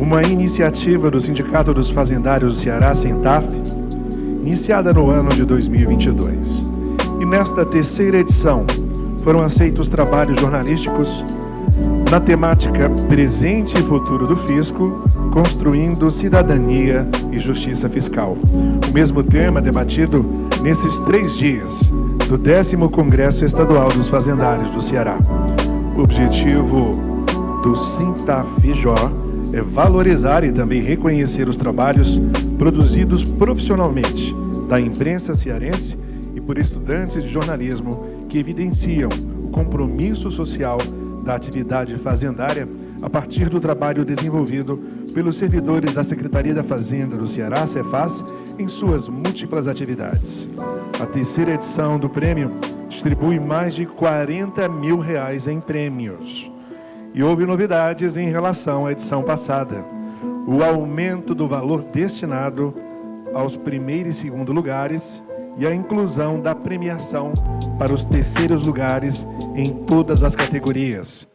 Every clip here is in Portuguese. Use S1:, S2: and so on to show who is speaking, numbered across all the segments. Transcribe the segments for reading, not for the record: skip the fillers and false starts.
S1: uma iniciativa do Sindicato dos Fazendários do Ceará, SINTAF, iniciada no ano de 2022. E nesta terceira edição foram aceitos trabalhos jornalísticos na temática Presente e Futuro do Fisco, construindo cidadania e justiça fiscal. O mesmo tema debatido nesses 3 dias do 10º Congresso Estadual dos Fazendários do Ceará. O objetivo do SINTAF-Jó é valorizar e também reconhecer os trabalhos produzidos profissionalmente da imprensa cearense e por estudantes de jornalismo que evidenciam o compromisso social da atividade fazendária a partir do trabalho desenvolvido pelos servidores da Secretaria da Fazenda do Ceará, Cefaz, em suas múltiplas atividades. A terceira edição do prêmio distribui mais de R$40 mil em prêmios. E houve novidades em relação à edição passada. O aumento do valor destinado aos primeiro e segundo lugares e a inclusão da premiação para os terceiros lugares em todas as categorias: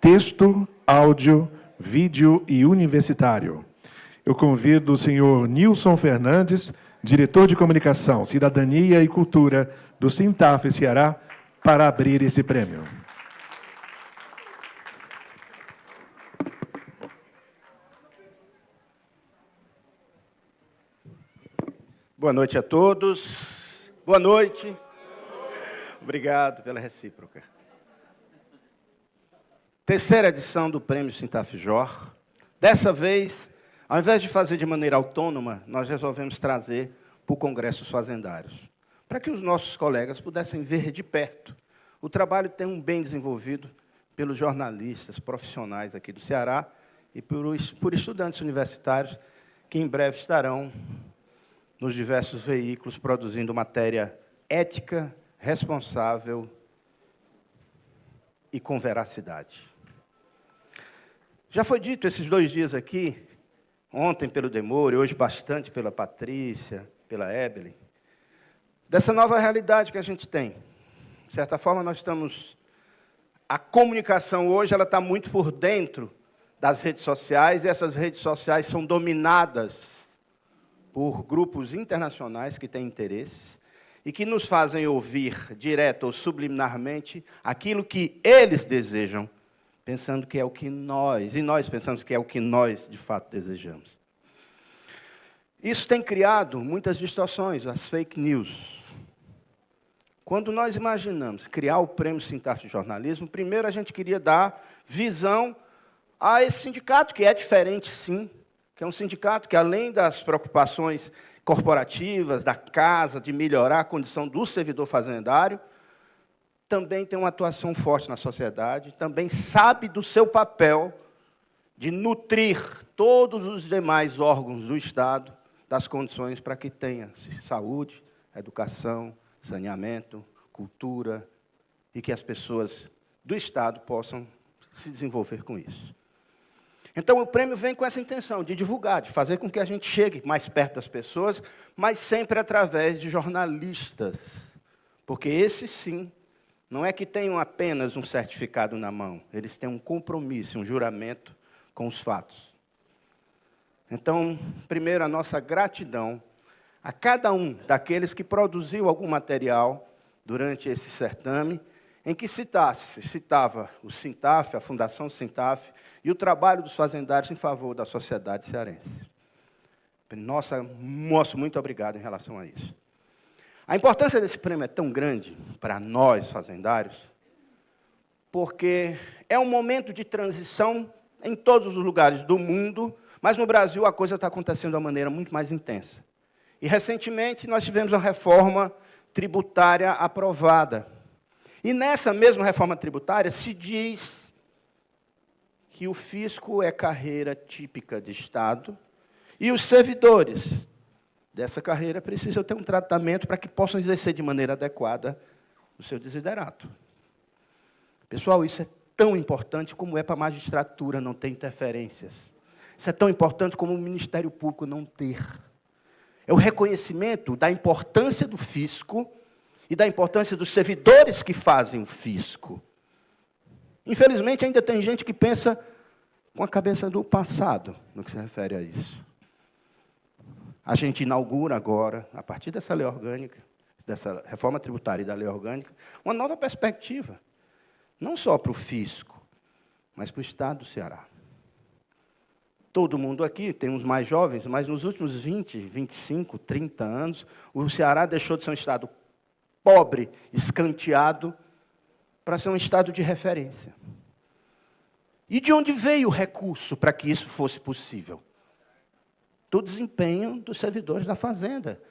S1: texto, áudio, vídeo e universitário. Eu convido o senhor Nilson Fernandes, diretor de Comunicação, Cidadania e Cultura do SINTAF Ceará, para abrir esse prêmio.
S2: Boa noite a todos. Boa noite. Obrigado pela recíproca. Terceira edição do Prêmio SINTAF-Jó. Dessa vez, ao invés de fazer de maneira autônoma, nós resolvemos trazer para o Congresso dos Fazendários, para que os nossos colegas pudessem ver de perto o trabalho tão bem desenvolvido pelos jornalistas profissionais aqui do Ceará e por estudantes universitários que em breve estarão nos diversos veículos produzindo matéria ética, responsável e com veracidade. Já foi dito esses 2 dias aqui, ontem pelo Demore, hoje bastante pela Patrícia, pela Evelyn, dessa nova realidade que a gente tem. De certa forma, nós estamos... A comunicação hoje ela está muito por dentro das redes sociais, e essas redes sociais são dominadas por grupos internacionais que têm interesses e que nos fazem ouvir, direto ou subliminarmente, aquilo que eles desejam, pensando que é o que nós, e nós pensamos que é o que nós, de fato, desejamos. Isso tem criado muitas distorções, as fake news. Quando nós imaginamos criar o Prêmio SINTAF de Jornalismo, primeiro a gente queria dar visão a esse sindicato, que é diferente, sim, que é um sindicato que, além das preocupações corporativas, da casa, de melhorar a condição do servidor fazendário, também tem uma atuação forte na sociedade, também sabe do seu papel de nutrir todos os demais órgãos do Estado das condições para que tenha saúde, educação, saneamento, cultura, e que as pessoas do Estado possam se desenvolver com isso. Então, o prêmio vem com essa intenção de divulgar, de fazer com que a gente chegue mais perto das pessoas, mas sempre através de jornalistas. Porque esses, sim, não é que tenham apenas um certificado na mão, eles têm um compromisso, um juramento com os fatos. Então, primeiro, a nossa gratidão a cada um daqueles que produziu algum material durante esse certame, em que citava o SINTAF, a Fundação SINTAF, e o trabalho dos fazendários em favor da sociedade cearense. Nosso muito obrigado em relação a isso. A importância desse prêmio é tão grande para nós, fazendários, porque é um momento de transição em todos os lugares do mundo, mas no Brasil a coisa está acontecendo de uma maneira muito mais intensa. E, recentemente, nós tivemos uma reforma tributária aprovada. E, nessa mesma reforma tributária, se diz que o fisco é carreira típica de Estado e os servidores dessa carreira precisam ter um tratamento para que possam exercer de maneira adequada o seu desiderato. Pessoal, isso é tão importante como é para a magistratura não ter interferências. Isso é tão importante como o Ministério Público não ter. É o reconhecimento da importância do fisco e da importância dos servidores que fazem o fisco. Infelizmente, ainda tem gente que pensa com a cabeça do passado no que se refere a isso. A gente inaugura agora, a partir dessa lei orgânica, dessa reforma tributária e da lei orgânica, uma nova perspectiva, não só para o fisco, mas para o Estado do Ceará. Todo mundo aqui, tem uns mais jovens, mas nos últimos 20, 25, 30 anos, o Ceará deixou de ser um Estado pobre, escanteado, para ser um Estado de referência. E de onde veio o recurso para que isso fosse possível? Do desempenho dos servidores da Fazenda.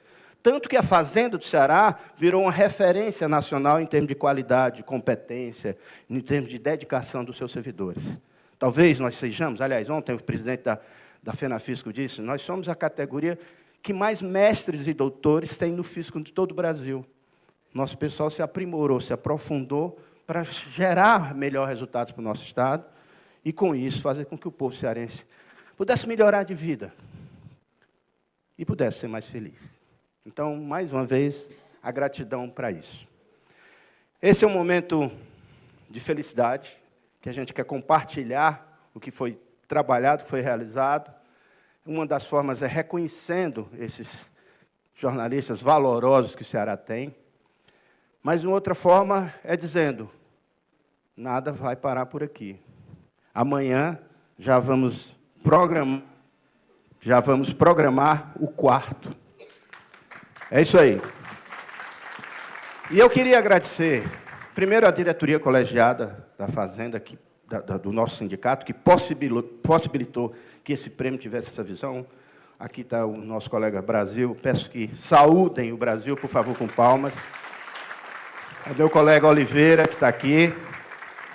S2: Tanto que a Fazenda do Ceará virou uma referência nacional em termos de qualidade, competência, em termos de dedicação dos seus servidores. Talvez nós sejamos, aliás, ontem o presidente da FENAFISCO disse, nós somos a categoria que mais mestres e doutores tem no fisco de todo o Brasil. Nosso pessoal se aprimorou, se aprofundou para gerar melhores resultados para o nosso Estado e, com isso, fazer com que o povo cearense pudesse melhorar de vida e pudesse ser mais feliz. Então, mais uma vez, a gratidão para isso. Esse é um momento de felicidade, que a gente quer compartilhar o que foi trabalhado, o que foi realizado. Uma das formas é reconhecendo esses jornalistas valorosos que o Ceará tem. Mas uma outra forma é dizendo, nada vai parar por aqui. Amanhã já vamos programar o quarto. É isso aí. E eu queria agradecer, primeiro, a diretoria colegiada da Fazenda, do nosso sindicato, que possibilitou que esse prêmio tivesse essa visão. Aqui está o nosso colega Brasil. Peço que saúdem o Brasil, por favor, com palmas. Cadê o colega Oliveira, que está aqui?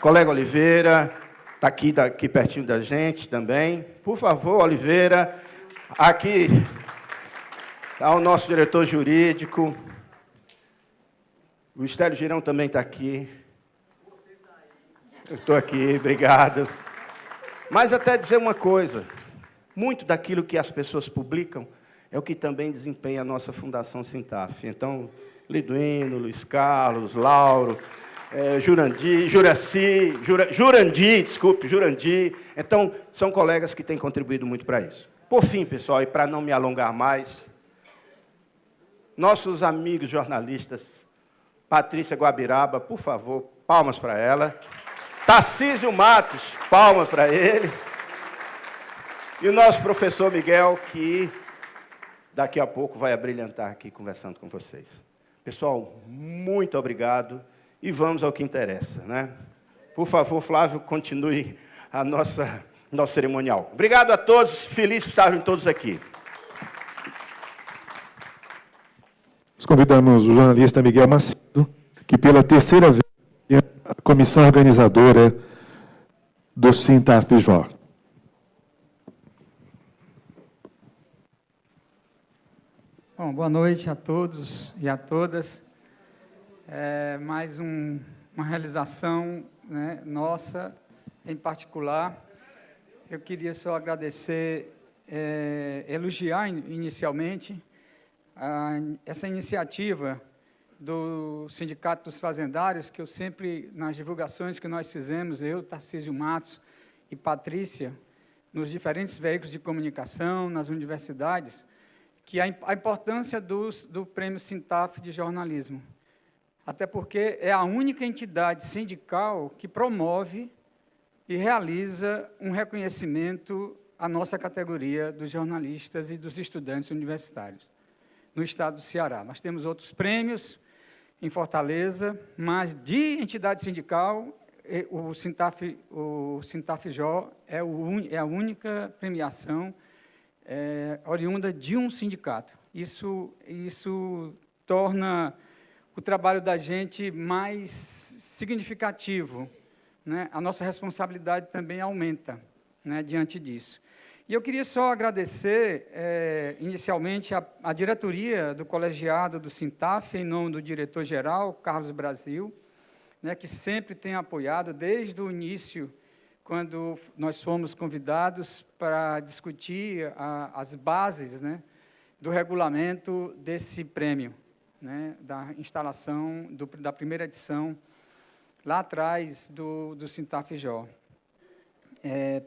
S2: Colega Oliveira, está aqui pertinho da gente também. Por favor, Oliveira. Aqui está o nosso diretor jurídico. O Estélio Girão também está aqui. Eu estou aqui, obrigado. Mas até dizer uma coisa, muito daquilo que as pessoas publicam é o que também desempenha a nossa Fundação Sintaf. Então, Liduíno, Luiz Carlos, Lauro, Jurandir. Então, são colegas que têm contribuído muito para isso. Por fim, pessoal, e para não me alongar mais, nossos amigos jornalistas, Patrícia Guabiraba, por favor, palmas para ela. Tarcísio Matos, palmas para ele. E o nosso professor Miguel, que daqui a pouco vai abrilhantar aqui conversando com vocês. Pessoal, muito obrigado e vamos ao que interessa, né? Por favor, Flávio, continue nosso cerimonial. Obrigado a todos, feliz por estarem todos aqui.
S1: Nós convidamos o jornalista Miguel Macedo, que pela terceira vez é a comissão organizadora do Sintaf-Jor.
S3: Bom, boa noite a todos e a todas. Mais uma realização, né, nossa, em particular. Eu queria só agradecer, elogiar inicialmente essa iniciativa do Sindicato dos Fazendários, que eu sempre, nas divulgações que nós fizemos, eu, Tarcísio Matos e Patrícia, nos diferentes veículos de comunicação, nas universidades, que a importância do Prêmio Sintaf de jornalismo. Até porque é a única entidade sindical que promove e realiza um reconhecimento à nossa categoria dos jornalistas e dos estudantes universitários no estado do Ceará. Nós temos outros prêmios em Fortaleza, mas de entidade sindical, o Sintaf-Jor é a única premiação oriunda de um sindicato. Isso torna o trabalho da gente mais significativo, né? A nossa responsabilidade também aumenta, né, diante disso. E eu queria só agradecer, inicialmente, a diretoria do colegiado do Sintaf, em nome do diretor-geral, Carlos Brasil, né, que sempre tem apoiado, desde o início, quando nós fomos convidados para discutir as bases, né, do regulamento desse prêmio, né, da instalação da primeira edição, lá atrás do Sintaf-Jor.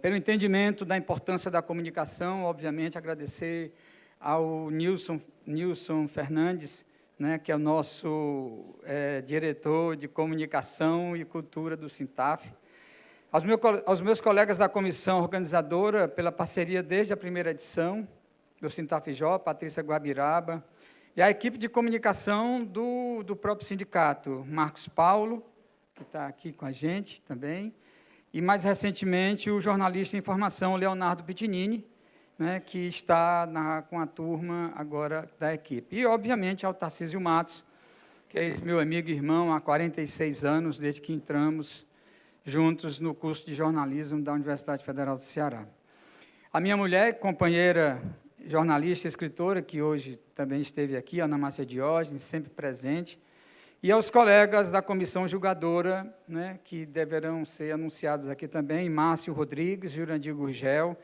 S3: pelo entendimento da importância da comunicação, obviamente, agradecer ao Nilson Fernandes, né, que é o nosso diretor de comunicação e cultura do Sintaf, aos meus colegas da comissão organizadora, pela parceria desde a primeira edição do Sintaf-Jó, Patrícia Guabiraba, e a equipe de comunicação do próprio sindicato, Marcos Paulo, que está aqui com a gente também, e, mais recentemente, o jornalista de informação, Leonardo Pitinini, né, que está com a turma agora da equipe. E, obviamente, ao Tarcísio Matos, que é esse meu amigo e irmão há 46 anos, desde que entramos juntos no curso de jornalismo da Universidade Federal do Ceará. A minha mulher, companheira jornalista e escritora, que hoje também esteve aqui, Ana Márcia Diógenes, sempre presente, e aos colegas da comissão julgadora, né, que deverão ser anunciados aqui também, Márcio Rodrigues, Jurandir Gurgel,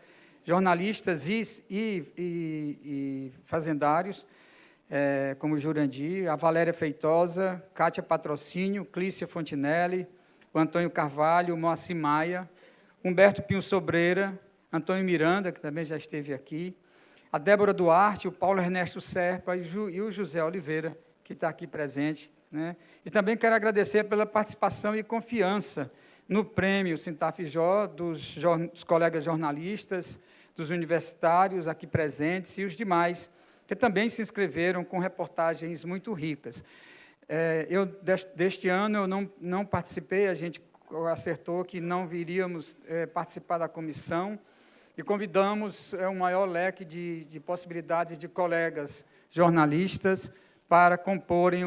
S3: jornalistas e fazendários, como Jurandir, a Valéria Feitosa, Cátia Patrocínio, Clícia Fontinelli, o Antônio Carvalho, o Moacir Maia, Humberto Pinho Sobreira, Antônio Miranda, que também já esteve aqui, a Débora Duarte, o Paulo Ernesto Serpa e o José Oliveira, que está aqui presente, né? E também quero agradecer pela participação e confiança no prêmio Sintaf-Jó, dos colegas jornalistas, dos universitários aqui presentes e os demais, que também se inscreveram com reportagens muito ricas. Deste ano, eu não participei, a gente acertou que não viríamos participar da comissão e convidamos um maior leque de possibilidades de colegas jornalistas para comporem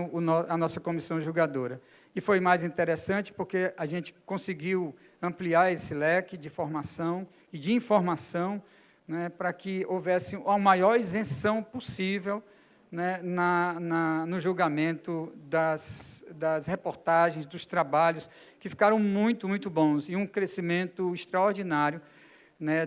S3: a nossa comissão julgadora. E foi mais interessante porque a gente conseguiu ampliar esse leque de formação e de informação, né, para que houvesse a maior isenção possível, né, no julgamento das reportagens, dos trabalhos, que ficaram muito, muito bons, e um crescimento extraordinário, né,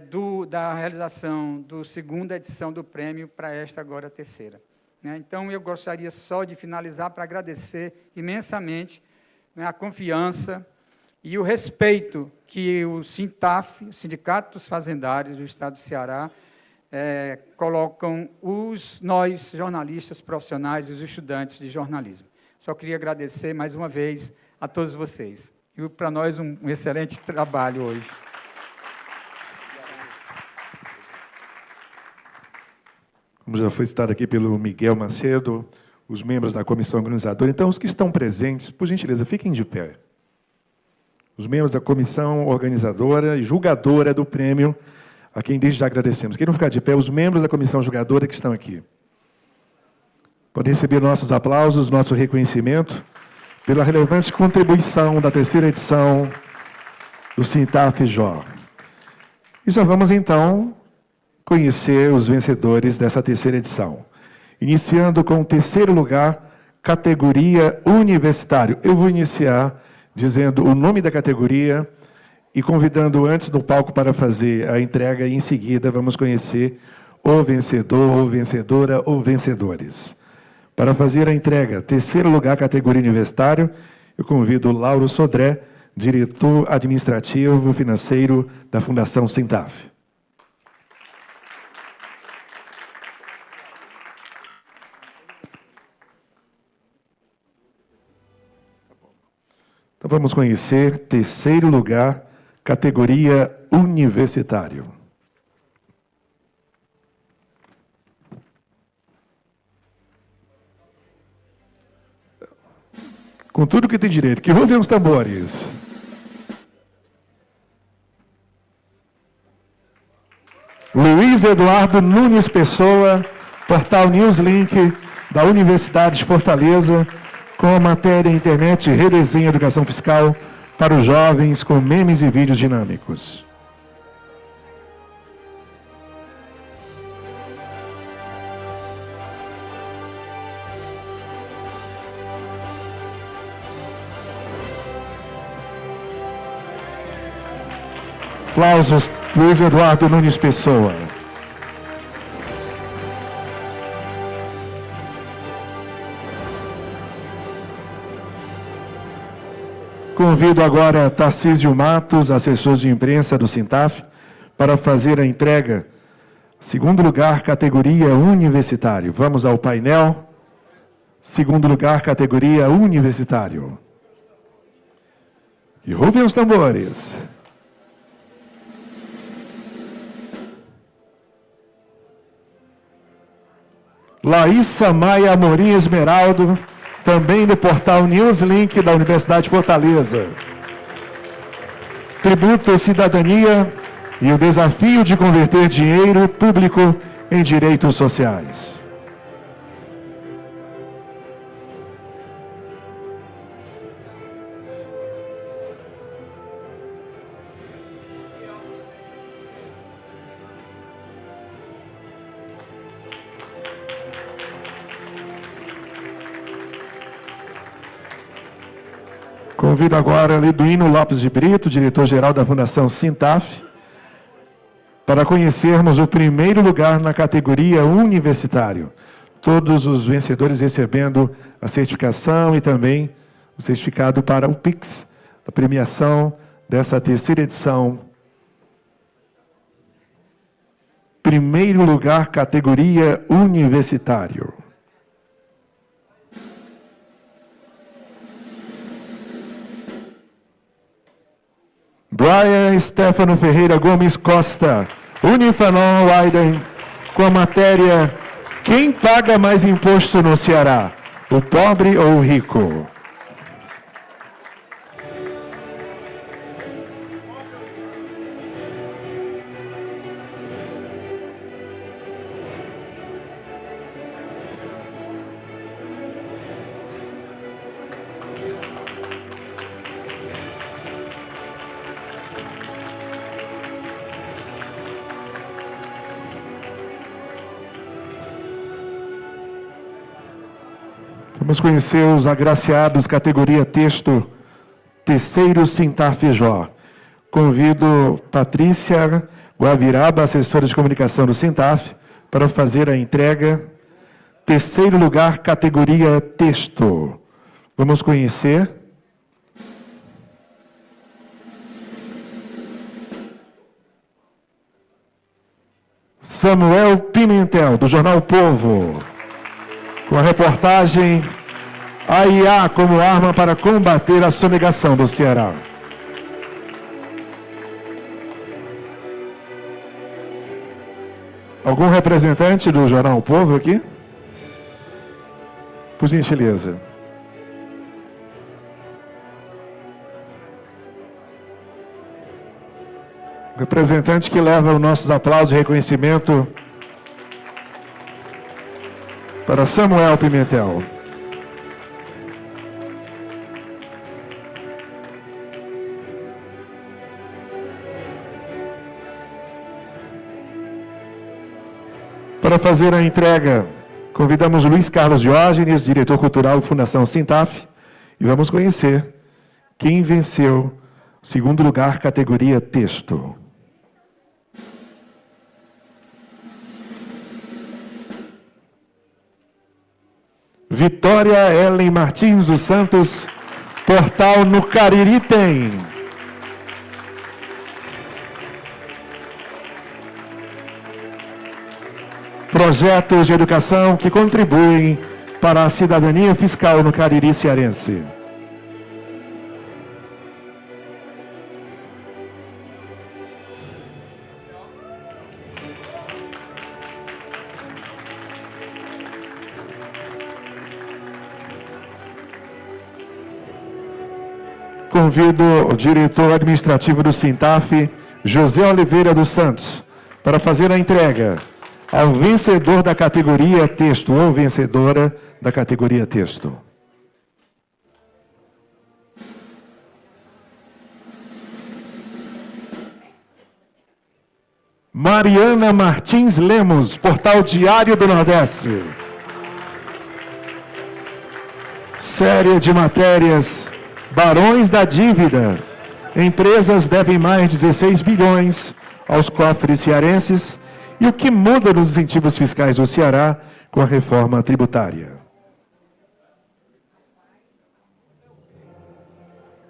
S3: da realização da segunda edição do prêmio para esta agora terceira. Né. Então, eu gostaria só de finalizar para agradecer imensamente, né, a confiança e o respeito que o Sintaf, o Sindicato dos Fazendários do Estado do Ceará, colocam nós, jornalistas profissionais, os estudantes de jornalismo. Só queria agradecer mais uma vez a todos vocês. E para nós um excelente trabalho hoje.
S1: Como já foi citado aqui pelo Miguel Macedo, os membros da comissão organizadora. Então, os que estão presentes, por gentileza, fiquem de pé. Os membros da comissão organizadora e julgadora do prêmio, a quem desde já agradecemos. Queiram ficar de pé, os membros da comissão julgadora que estão aqui. Podem receber nossos aplausos, nosso reconhecimento pela relevante contribuição da terceira edição do Sintaf-Jó. E já vamos, então, conhecer os vencedores dessa terceira edição. Iniciando com o terceiro lugar, categoria universitário. Eu vou iniciar dizendo o nome da categoria e convidando antes do palco para fazer a entrega, e em seguida vamos conhecer o vencedor, ou vencedora, ou vencedores. Para fazer a entrega, terceiro lugar, categoria universitário, eu convido o Lauro Sodré, diretor administrativo financeiro da Fundação Sintaf. Então, vamos conhecer terceiro lugar, categoria universitário. Com tudo que tem direito, que rufem os tambores. Luiz Eduardo Nunes Pessoa, portal Newslink da Universidade de Fortaleza, com a matéria Internet Redesenha Educação Fiscal para os jovens com memes e vídeos dinâmicos. Aplausos, Luiz Eduardo Nunes Pessoa. Com Convido agora Tarcísio Matos, assessor de imprensa do Sintaf, para fazer a entrega. Segundo lugar, categoria universitário. Vamos ao painel. Segundo lugar, categoria universitário. E rufem os tambores. Laísa Maia Amorim Esmeraldo, também do portal Newslink da Universidade de Fortaleza. Tributo à cidadania e o desafio de converter dinheiro público em direitos sociais. Convido agora Liduíno Lopes de Brito, diretor-geral da Fundação Sintaf, para conhecermos o primeiro lugar na categoria universitário. Todos os vencedores recebendo a certificação e também o certificado para o Pix, a premiação dessa terceira edição. Primeiro lugar, categoria universitário. Brian Stefano Ferreira Gomes Costa, Unifanon Leiden, com a matéria Quem paga mais imposto no Ceará, o pobre ou o rico? Vamos conhecer os agraciados, categoria texto, terceiro Sintaf Jó. Convido Patrícia Guaviraba, assessora de comunicação do Sintaf, para fazer a entrega. Terceiro lugar, categoria texto. Vamos conhecer. Samuel Pimentel, do Jornal O Povo, com a reportagem A IA como arma para combater a sonegação do Ceará. Algum representante do Jornal O Povo aqui? Por gentileza. Representante que leva os nossos aplausos e reconhecimento para Samuel Pimentel. Para fazer a entrega, convidamos Luiz Carlos Diógenes, diretor cultural da Fundação Sintaf, e vamos conhecer quem venceu segundo lugar, categoria texto. Vitória Ellen Martins dos Santos, portal No Cariri Tem. Projetos de educação que contribuem para a cidadania fiscal no Cariri cearense. Convido o diretor administrativo do Sintaf, José Oliveira dos Santos, para fazer a entrega ao vencedor da categoria texto ou vencedora da categoria texto. Mariana Martins Lemos, portal Diário do Nordeste. Série de matérias: Barões da Dívida. Empresas devem mais de 16 bilhões aos cofres cearenses. E o que muda nos incentivos fiscais do Ceará com a reforma tributária?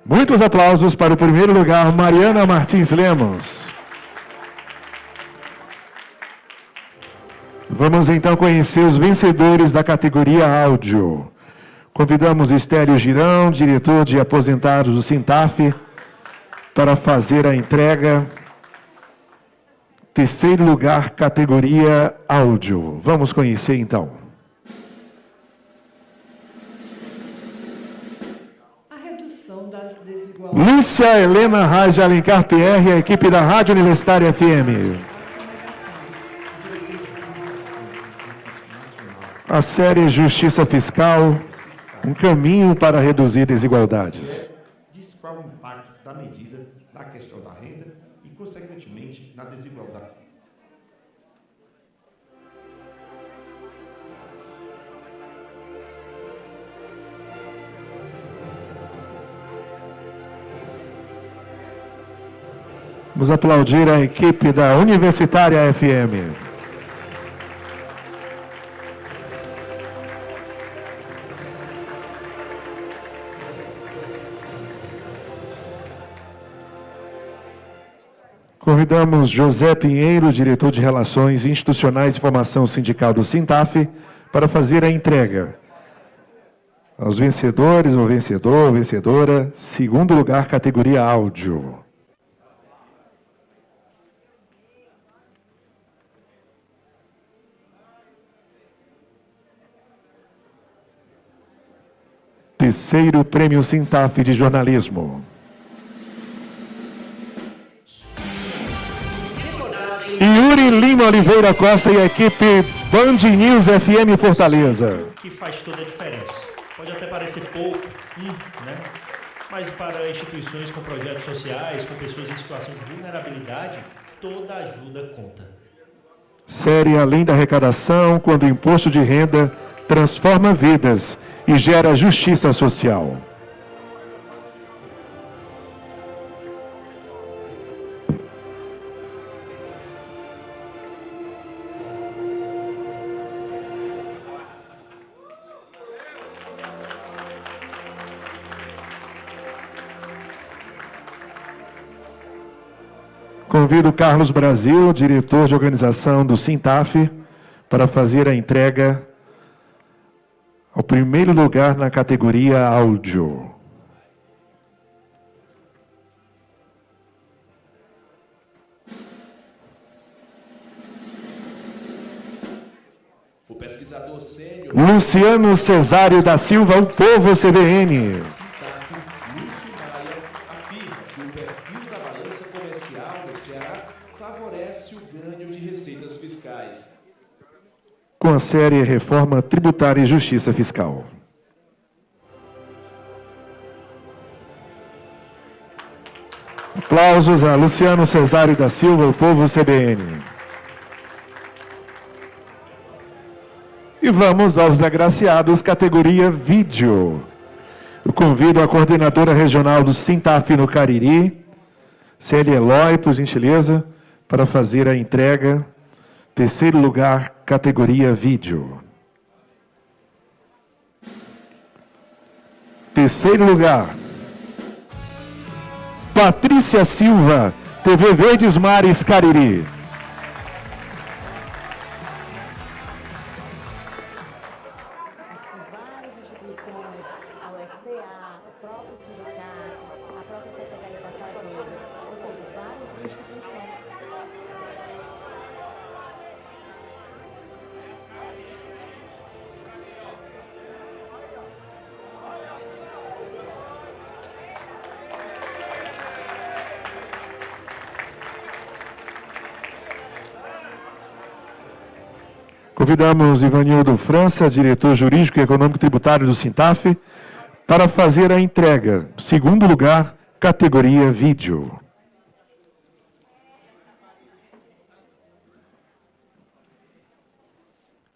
S1: Muitos aplausos para o primeiro lugar, Mariana Martins Lemos. Vamos então conhecer os vencedores da categoria áudio. Convidamos Estélio Girão, diretor de aposentados do Sintaf, para fazer a entrega. Terceiro lugar, categoria áudio. Vamos conhecer então.
S4: A redução das desigualdades.
S1: Lúcia Helena Raj Alencar PR, a equipe da Rádio Universitária FM. A série Justiça Fiscal, um caminho para reduzir desigualdades.
S5: Diz qual o impacto da medida na questão da renda e, consequentemente, na desigualdade.
S1: Vamos aplaudir a equipe da Universitária FM. Convidamos José Pinheiro, diretor de Relações Institucionais e Formação Sindical do Sintaf, para fazer a entrega aos vencedores, ou vencedor, ou vencedora, segundo lugar, categoria áudio. Terceiro Prêmio Sintaf de Jornalismo. Yuri Lima Oliveira Costa e a equipe Band News FM Fortaleza.
S6: Que faz toda a diferença. Pode até parecer pouco, né? Mas para instituições com projetos sociais, com pessoas em situação de vulnerabilidade, toda ajuda conta.
S1: Série Além da Arrecadação, quando o imposto de renda transforma vidas e gera justiça social. Convido Carlos Brasil, diretor de organização do Sintaf, para fazer a entrega ao primeiro lugar na categoria áudio.
S7: O pesquisador sênior
S1: Luciano Cesário da Silva, o Povo CBN.
S7: Lúcio Maia afirma que o perfil da balança comercial no Ceará favorece o ganho de receitas fiscais.
S1: Com a série Reforma Tributária e Justiça Fiscal. Aplausos a Luciano Cesário da Silva, o Povo CBN. E vamos aos agraciados, categoria vídeo. Eu convido a coordenadora regional do Sintaf no Cariri, Célia Eloy, por gentileza, para fazer a entrega. Terceiro lugar, categoria vídeo. Terceiro lugar, Patrícia Silva, TV Verdes Mares Cariri.
S8: Várias instituições, a UFCA, o próprio sindicato, a própria Secretaria Passageira, ou seja, várias instituições.
S1: Convidamos Ivanildo França, diretor jurídico e econômico tributário do Sintaf, para fazer a entrega. Segundo lugar, categoria vídeo.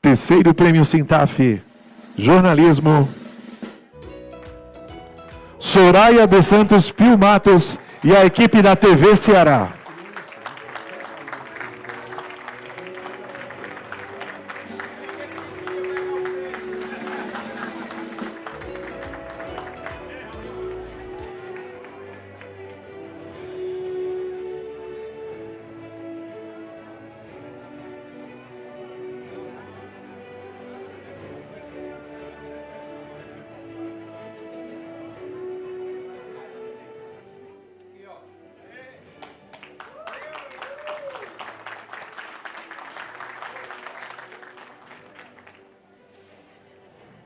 S1: Terceiro Prêmio Sintaf, jornalismo. Soraya dos Santos Pio Matos e a equipe da TV Ceará.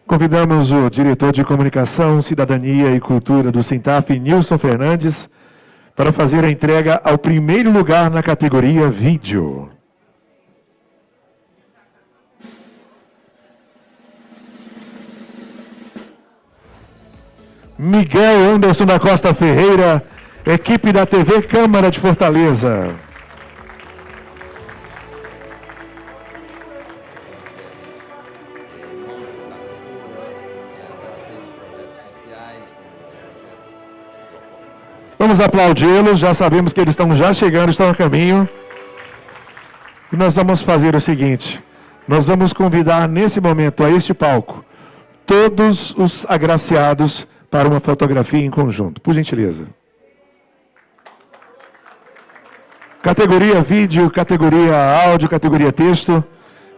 S1: Convidamos o diretor de Comunicação, Cidadania e Cultura do Sintaf, Nilson Fernandes, para fazer a entrega ao primeiro lugar na categoria Vídeo. Miguel Anderson da Costa Ferreira, equipe da TV Câmara de Fortaleza. Vamos aplaudi-los, já sabemos que eles estão já chegando, estão a caminho. E nós vamos fazer o seguinte, nós vamos convidar nesse momento a este palco todos os agraciados para uma fotografia em conjunto, por gentileza. Categoria vídeo, categoria áudio, categoria texto.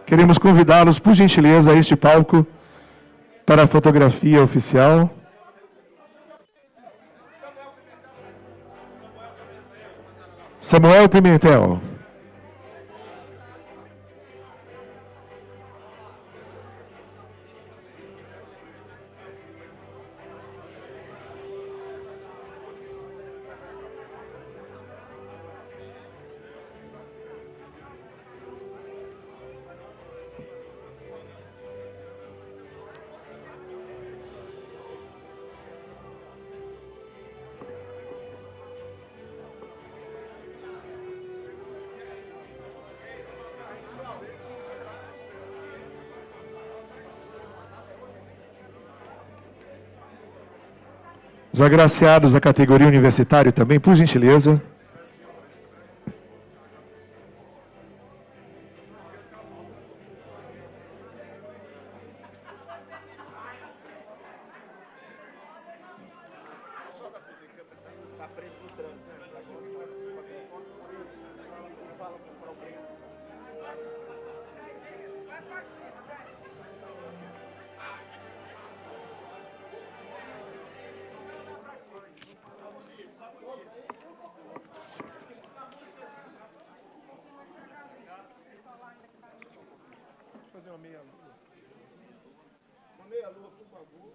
S1: Queremos convidá-los, por gentileza, a este palco para a fotografia oficial. Samuel Pimentel. Os agraciados da categoria universitário também, por gentileza. Fazer uma meia-lua. Uma meia-lua, por favor.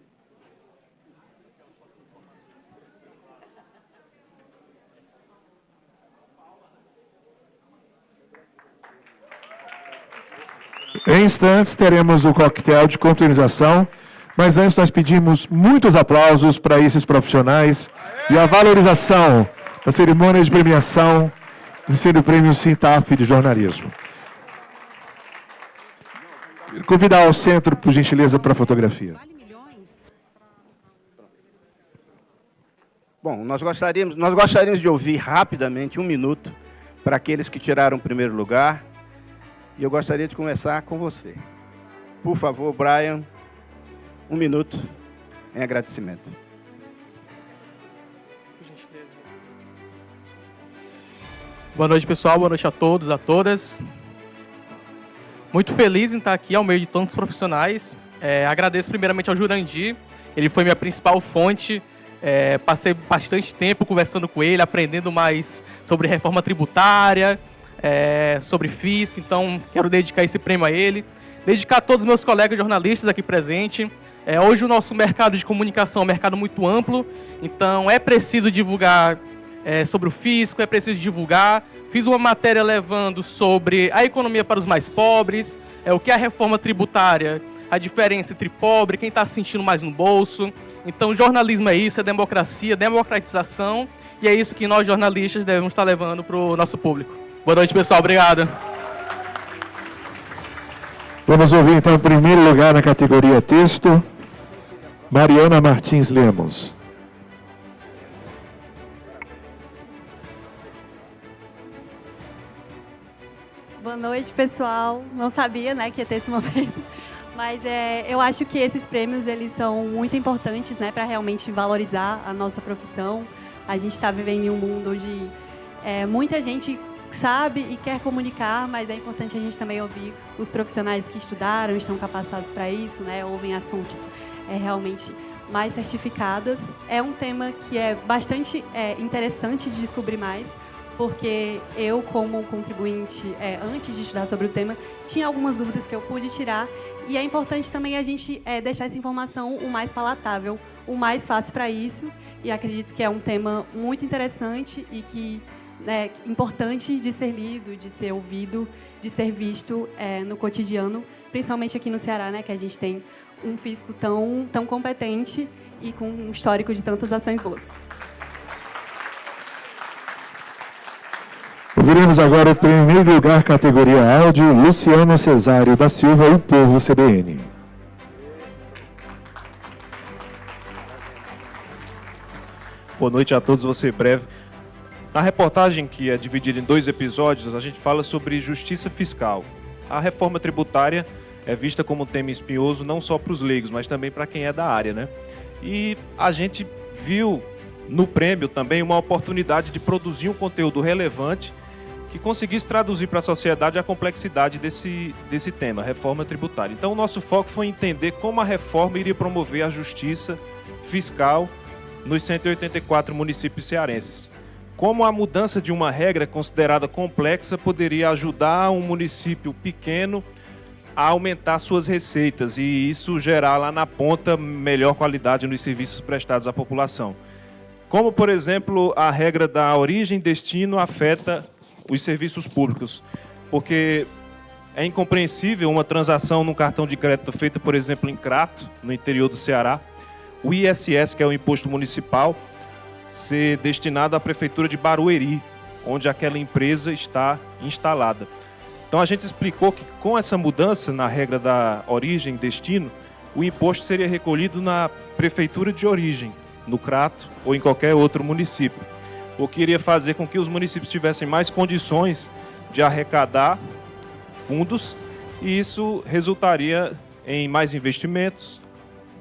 S1: Em instantes teremos o coquetel de confraternização, mas antes nós pedimos muitos aplausos para esses profissionais e a valorização da cerimônia de premiação do sendo prêmio Sintaf de jornalismo. Convidar ao centro, por gentileza, para a fotografia.
S2: Bom, nós gostaríamos de ouvir rapidamente 1 minuto para aqueles que tiraram o primeiro lugar. E eu gostaria de começar com você. Por favor, Brian, 1 minuto em agradecimento.
S9: Boa noite, pessoal. Boa noite a todos, a todas. Muito feliz em estar aqui ao meio de tantos profissionais. Agradeço primeiramente ao Jurandir. Ele foi minha principal fonte. Passei bastante tempo conversando com ele, aprendendo mais sobre reforma tributária, sobre fisco. Então, quero dedicar esse prêmio a ele. Dedicar a todos os meus colegas jornalistas aqui presentes. Hoje o nosso mercado de comunicação é um mercado muito amplo. Então, é preciso divulgar sobre o fisco, é preciso divulgar. Fiz uma matéria levando sobre a economia para os mais pobres, o que é a reforma tributária, a diferença entre pobre, quem está sentindo mais no bolso. Então, jornalismo é isso, é democracia, democratização, e é isso que nós jornalistas devemos estar levando para o nosso público. Boa noite, pessoal. Obrigado.
S1: Vamos ouvir, então, em primeiro lugar na categoria texto, Mariana Martins Lemos.
S10: Boa noite, pessoal. Não sabia, né, que ia ter esse momento, mas eu acho que esses prêmios eles são muito importantes, né, para realmente valorizar a nossa profissão. A gente está vivendo em um mundo onde muita gente sabe e quer comunicar, mas é importante a gente também ouvir os profissionais que estudaram, estão capacitados para isso, né, ouvem as fontes realmente mais certificadas. É um tema que é bastante interessante de descobrir mais, porque eu, como contribuinte, antes de estudar sobre o tema, tinha algumas dúvidas que eu pude tirar, e é importante também a gente deixar essa informação o mais palatável, o mais fácil para isso, e acredito que é um tema muito interessante e que importante de ser lido, de ser ouvido, de ser visto no cotidiano, principalmente aqui no Ceará, né, que a gente tem um físico tão competente e com um histórico de tantas ações boas.
S1: Ouviremos agora o primeiro lugar, categoria áudio, Luciano Cesário da Silva, o Povo CBN.
S11: Boa noite a todos, vou ser breve. Na reportagem, que é dividida em 2 episódios, a gente fala sobre justiça fiscal. A reforma tributária é vista como um tema espinhoso não só para os leigos, mas também para quem é da área, né? E a gente viu no prêmio também uma oportunidade de produzir um conteúdo relevante que conseguisse traduzir para a sociedade a complexidade desse tema, reforma tributária. Então, o nosso foco foi entender como a reforma iria promover a justiça fiscal nos 184 municípios cearenses. Como a mudança de uma regra considerada complexa poderia ajudar um município pequeno a aumentar suas receitas e isso gerar lá na ponta melhor qualidade nos serviços prestados à população. Como, por exemplo, a regra da origem e destino afeta os serviços públicos, porque é incompreensível uma transação num cartão de crédito feita, por exemplo, em Crato, no interior do Ceará, o ISS, que é o imposto municipal, ser destinado à prefeitura de Barueri, onde aquela empresa está instalada. Então a gente explicou que com essa mudança na regra da origem e destino, o imposto seria recolhido na prefeitura de origem, no Crato ou em qualquer outro município, o que iria fazer com que os municípios tivessem mais condições de arrecadar fundos e isso resultaria em mais investimentos,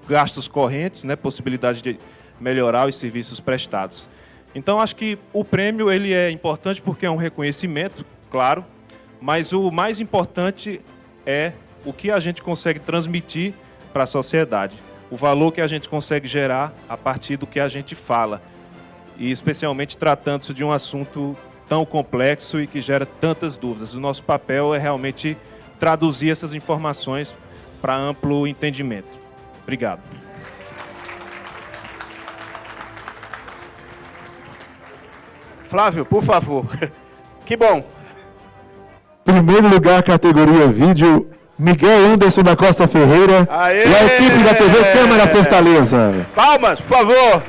S11: gastos correntes, né, possibilidade de melhorar os serviços prestados. Então, acho que o prêmio ele é importante porque é um reconhecimento, claro, mas o mais importante é o que a gente consegue transmitir para a sociedade, o valor que a gente consegue gerar a partir do que a gente fala, e especialmente tratando-se de um assunto tão complexo e que gera tantas dúvidas. O nosso papel é realmente traduzir essas informações para amplo entendimento. Obrigado.
S2: Flávio, por favor. Que bom.
S1: Primeiro lugar, categoria vídeo, Miguel Anderson da Costa Ferreira.
S2: Aê!
S1: E a equipe da TV Câmara Fortaleza.
S2: Palmas, por favor.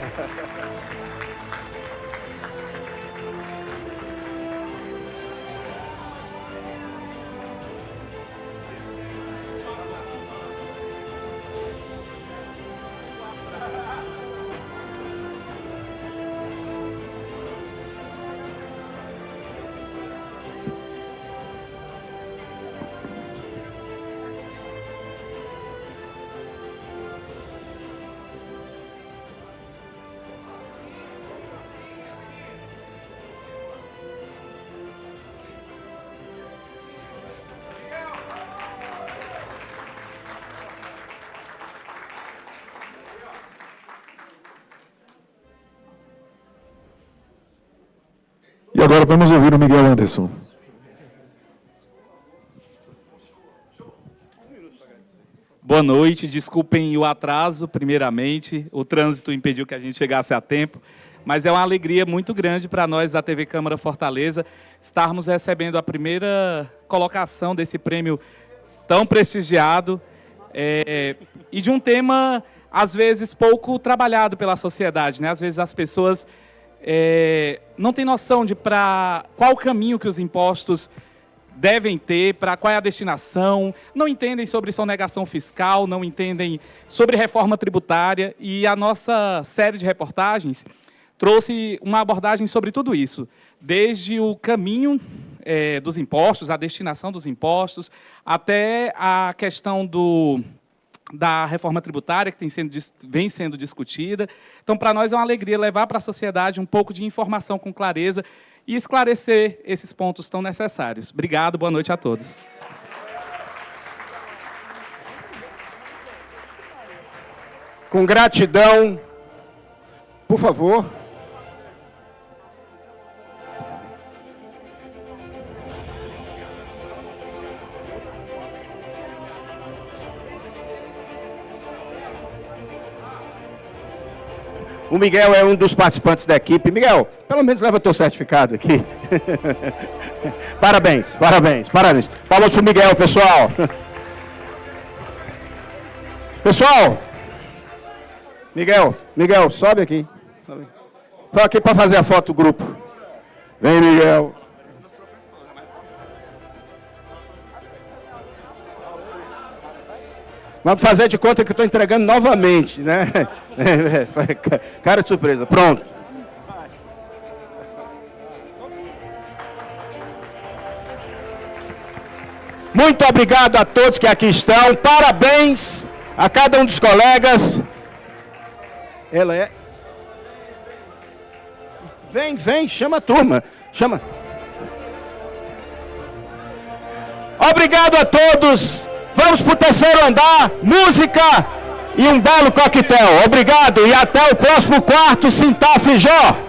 S1: E agora vamos ouvir o Miguel Anderson.
S12: Boa noite, desculpem o atraso, primeiramente, o trânsito impediu que a gente chegasse a tempo, mas é uma alegria muito grande para nós da TV Câmara Fortaleza estarmos recebendo a primeira colocação desse prêmio tão prestigiado e de um tema, às vezes, pouco trabalhado pela sociedade, né? Às vezes as pessoas não têm noção de qual o caminho que os impostos devem ter, para qual é a destinação, não entendem sobre sonegação fiscal, não entendem sobre reforma tributária, e a nossa série de reportagens trouxe uma abordagem sobre tudo isso, desde o caminho dos impostos, a destinação dos impostos, até a questão da reforma tributária, que vem sendo discutida. Então, para nós é uma alegria levar para a sociedade um pouco de informação com clareza e esclarecer esses pontos tão necessários. Obrigado, boa noite a todos.
S2: Com gratidão, por favor. O Miguel é um dos participantes da equipe. Miguel, pelo menos leva teu certificado aqui. Parabéns, parabéns, parabéns. Palmas pro Miguel, pessoal. Pessoal, Miguel, sobe aqui. Estou aqui para fazer a foto do grupo. Vem, Miguel. Vamos fazer de conta que eu estou entregando novamente, né? Cara de surpresa. Pronto. Muito obrigado a todos que aqui estão. Parabéns a cada um dos colegas. Ela é... Vem, chama a turma. Chama. Obrigado a todos. Vamos para o terceiro andar. Música e um belo coquetel. Obrigado e até o próximo quarto Sintaf Jó.